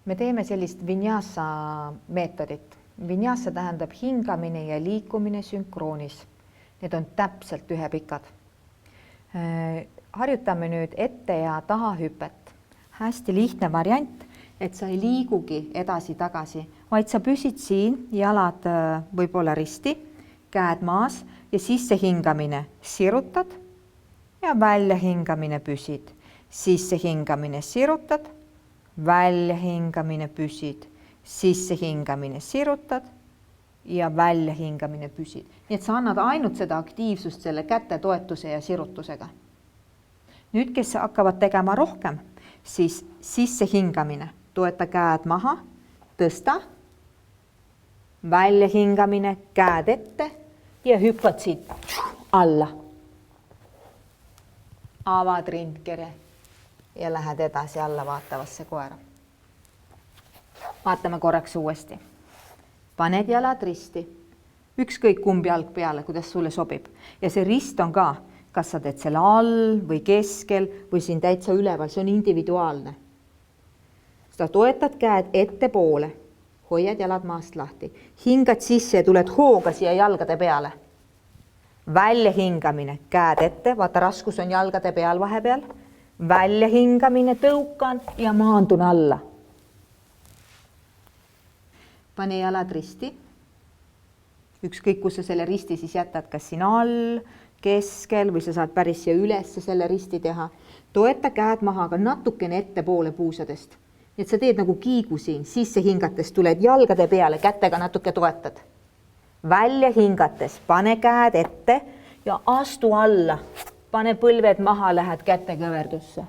Me teeme sellist vinyasa meetodit. Vinyasa tähendab hingamine ja liikumine sünkroonis. Need on täpselt ühepikad. Harjutame nüüd ette ja taha hüpet. Hästi lihtne variant, et sa ei liigugi edasi-tagasi, vaid sa püsid siin, jalad võib-olla risti, käed maas ja sisse hingamine sirutad ja välja hingamine püsid. Sisse hingamine sirutad, välja hingamine püsid, sisse hingamine sirutad ja välja hingamine püsid. Nii et sa annad ainult seda aktiivsust selle käte toetuse ja sirutusega. Nüüd, kes hakkavad tegema rohkem, siis sisse hingamine, toeta käed maha, tõsta, välja hingamine, käed ette ja hüppad siit alla. Avad rindkere ja lähed edasi alla vaatavasse koera. Vaatame korraks uuesti. Paned jalad risti, ükskõik kumb jalg peale, kuidas sulle sobib. Ja see rist on ka, kas sa teed selle all või keskel või siin täitsa üleval, see on individuaalne. Sa toetad käed ette poole, hoiad jalad maast lahti, hingad sisse ja tuled hooga siia jalgade peale. Välja hingamine, käed ette, vaata raskus on jalgade peal vahepeal. Välja hingamine, tõukan ja maandun alla. Pane jalad risti. Ükskõik, kus sa selle risti siis jätad, kas siin all, keskel või sa saad päris siia üles selle risti teha. Toeta käed maha, aga natukene ette poole puusadest. Et sa teed nagu kiigu siin, sisse hingates tuled jalgade peale, kätega natuke toetad. Välja hingates, pane käed ette ja astu alla. Pane põlved maha, lähed kätekõverdusse.